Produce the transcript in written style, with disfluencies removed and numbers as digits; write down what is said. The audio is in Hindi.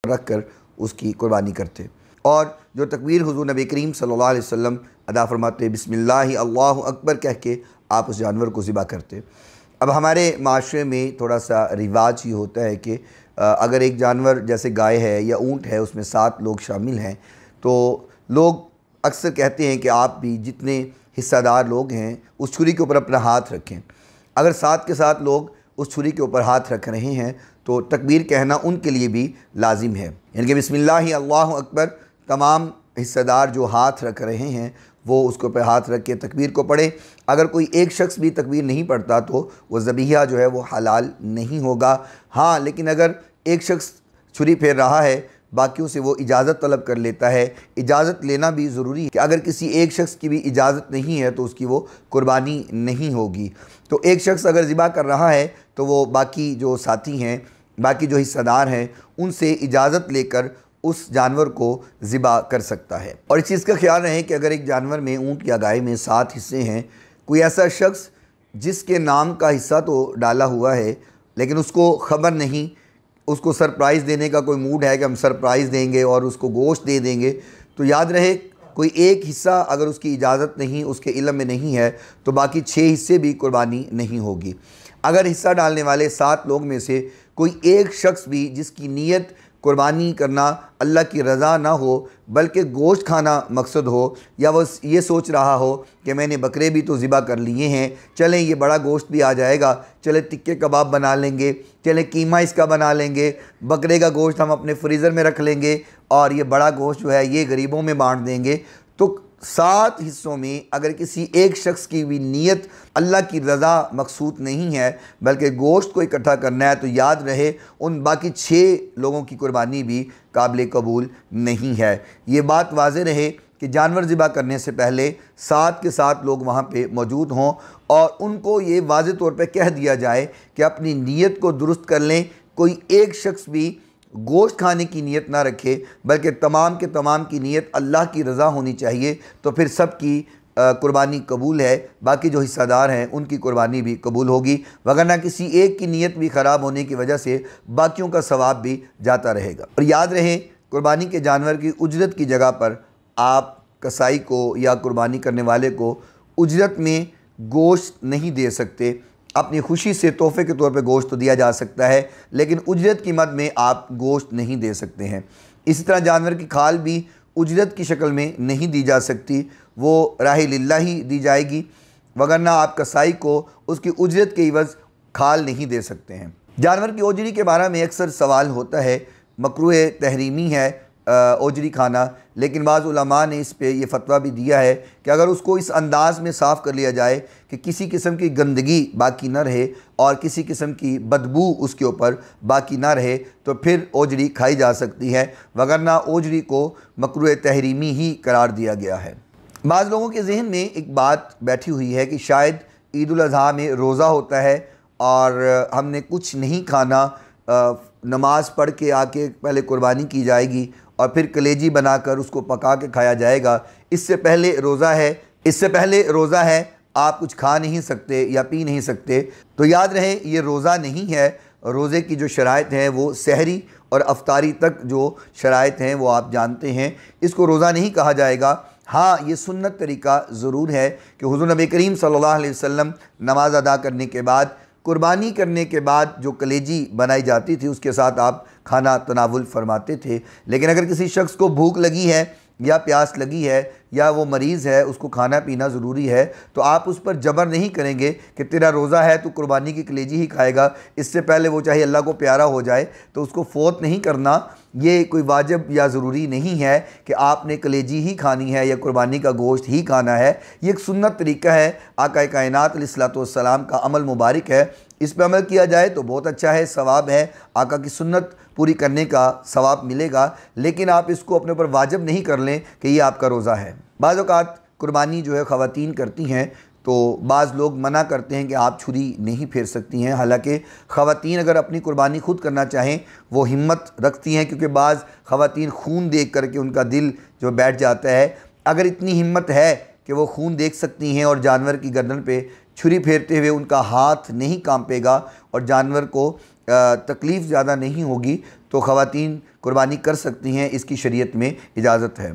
रख कर उसकी कुर्बानी करते। और जो तकबीर हुज़ूर नबी करीम सल्लल्लाहु अलैहि वसल्लम अदा फरमाते, बिस्मिल्लाह अल्लाहु अकबर कह के आप उस जानवर को ज़िबा करते। अब हमारे माशरे में थोड़ा सा रिवाज ये होता है कि अगर एक जानवर जैसे गाय है या ऊँट है, उसमें 7 लोग शामिल हैं, तो लोग अक्सर कहते हैं कि आप भी जितने हिस्सेदार लोग हैं उस छुरी के ऊपर अपना हाथ रखें। अगर 7 के 7 लोग उस छुरी के ऊपर हाथ रख रहे हैं तो तकबीर कहना उनके लिए भी लाजिम है, यानी कि बिस्मिल्लाह अल्लाहु अकबर तमाम हिस्सेदार जो हाथ रख रहे हैं वो उसके ऊपर हाथ रख के तकबीर को पढ़े। अगर कोई एक शख्स भी तकबीर नहीं पढ़ता तो वो ज़बीहा जो है वो हलाल नहीं होगा। हाँ, लेकिन अगर एक शख्स छुरी फेर रहा है, बाकियों से वो इजाज़त तलब कर लेता है। इजाज़त लेना भी ज़रूरी है कि अगर किसी एक शख्स की भी इजाज़त नहीं है तो उसकी वो कुर्बानी नहीं होगी। तो एक शख्स अगर ज़िबा कर रहा है तो वो बाकी जो साथी हैं, बाकी जो हिस्सेदार हैं, उनसे इजाज़त लेकर उस जानवर को ज़िबा कर सकता है। और इस चीज़ का ख्याल रहे कि अगर एक जानवर में, ऊँट या गाय में 7 हिस्से हैं, कोई ऐसा शख्स जिसके नाम का हिस्सा तो डाला हुआ है लेकिन उसको ख़बर नहीं, उसको सरप्राइज़ देने का कोई मूड है कि हम सरप्राइज़ देंगे और उसको गोश्त दे देंगे, तो याद रहे कोई एक हिस्सा अगर उसकी इजाज़त नहीं, उसके इल्म में नहीं है तो बाकी 6 हिस्से भी कुर्बानी नहीं होगी। अगर हिस्सा डालने वाले 7 लोग में से कोई एक शख्स भी जिसकी नीयत कुर्बानी करना अल्लाह की रज़ा ना हो बल्कि गोश्त खाना मकसद हो, या वो ये सोच रहा हो कि मैंने बकरे भी तो ज़िबा कर लिए हैं, चलें ये बड़ा गोश्त भी आ जाएगा, चले टिक्के कबाब बना लेंगे, चले कीमा इसका बना लेंगे, बकरे का गोश्त हम अपने फ्रीज़र में रख लेंगे और ये बड़ा गोश्त जो है ये गरीबों में बांट देंगे। तो 7 हिस्सों में अगर किसी एक शख्स की भी नीयत अल्लाह की रज़ा मकसूद नहीं है बल्कि गोश्त को इकट्ठा करना है, तो याद रहे उन बाकी 6 लोगों की कुर्बानी भी काबिल कबूल नहीं है। ये बात वाज़ेह रहे कि जानवर ज़िबा करने से पहले 7 के 7 लोग वहाँ पे मौजूद हों और उनको ये वाज़ेह तौर पे कह दिया जाए कि अपनी नीयत को दुरुस्त कर लें। कोई एक शख्स भी गोश्त खाने की नीयत ना रखे बल्कि तमाम के तमाम की नीयत अल्लाह की रज़ा होनी चाहिए, तो फिर सब की कुर्बानी कबूल है, बाकी जो हिस्सेदार हैं उनकी कुर्बानी भी कबूल होगी। वगरना किसी एक की नीयत भी ख़राब होने की वजह से बाकियों का सवाब भी जाता रहेगा। और याद रहे कुर्बानी के जानवर की उजरत की जगह पर आप कसाई को या कुर्बानी करने वाले को उजरत में गोश्त नहीं दे सकते। अपनी खुशी से तोहफ़े के तौर पे गोश्त तो दिया जा सकता है लेकिन उजरत की मद में आप गोश्त नहीं दे सकते हैं। इसी तरह जानवर की खाल भी उजरत की शक्ल में नहीं दी जा सकती, वो राह लिल्लाह ही दी जाएगी, वगरना आप कसाई को उसकी उजरत के इवज़ खाल नहीं दे सकते हैं। जानवर की ओजरी के बारे में अक्सर सवाल होता है, मकरूह तहरीमी है ओजरी खाना, लेकिन बाज़ उलमा ने इस पे ये फ़तवा भी दिया है कि अगर उसको इस अंदाज़ में साफ़ कर लिया जाए कि किसी किस्म की गंदगी बाकी ना रहे और किसी किस्म की बदबू उसके ऊपर बाकी ना रहे तो फिर ओजरी खाई जा सकती है, वगरना ओजरी को मकरूह तहरीमी ही करार दिया गया है। बाज़ लोगों के जहन में एक बात बैठी हुई है कि शायद ईद उल अज़हा में रोज़ा होता है और हमने कुछ नहीं खाना, नमाज़ पढ़ के आके पहले कुर्बानी की जाएगी और फिर कलेजी बनाकर उसको पका के खाया जाएगा। इससे पहले रोज़ा है, आप कुछ खा नहीं सकते या पी नहीं सकते। तो याद रहे ये रोज़ा नहीं है, रोज़े की जो शराइत हैं वो सहरी और अफ्तारी तक जो शराइत हैं वो आप जानते हैं, इसको रोज़ा नहीं कहा जाएगा। हाँ, ये सुन्नत तरीका ज़रूर है कि हुज़ूर नबी करीम सल्लल्लाहु अलैहि वसल्लम नमाज अदा करने के बाद, कुर्बानी करने के बाद जो कलेजी बनाई जाती थी उसके साथ आप खाना तनावुल फरमाते थे। लेकिन अगर किसी शख्स को भूख लगी है या प्यास लगी है या वो मरीज़ है, उसको खाना पीना ज़रूरी है, तो आप उस पर जबर नहीं करेंगे कि तेरा रोज़ा है तो कुर्बानी की कलेजी ही खाएगा। इससे पहले वो चाहे अल्लाह को प्यारा हो जाए तो उसको फ़ौत नहीं करना। ये कोई वाजिब या ज़रूरी नहीं है कि आपने कलेजी ही खानी है या कुर्बानी का गोश्त ही खाना है। ये एक सुन्नत तरीका है, आका कायनात अलैहिस्सलातु वस्सलाम का अमल मुबारक है। इस पर अमल किया जाए तो बहुत अच्छा है, सवाब है, आका की सुन्नत पूरी करने का सवाब मिलेगा। लेकिन आप इसको अपने ऊपर वाजिब नहीं कर लें कि ये आपका रोज़ा है। बाज़ औक़ात कुर्बानी जो है ख़वातीन करती हैं तो बाज़ लोग मना करते हैं कि आप छुरी नहीं फेर सकती हैं। हालांकि ख़वातीन अगर अपनी कुर्बानी ख़ुद करना चाहें वो हिम्मत रखती हैं, क्योंकि बाज़ ख़वातीन खून देख कर के उनका दिल जो बैठ जाता है। अगर इतनी हिम्मत है कि वो खून देख सकती हैं और जानवर की गर्दन पे छुरी फेरते हुए उनका हाथ नहीं कांपेगा और जानवर को तकलीफ़ ज़्यादा नहीं होगी, तो ख़वातीन कुर्बानी कर सकती हैं, इसकी शरीयत में इजाज़त है।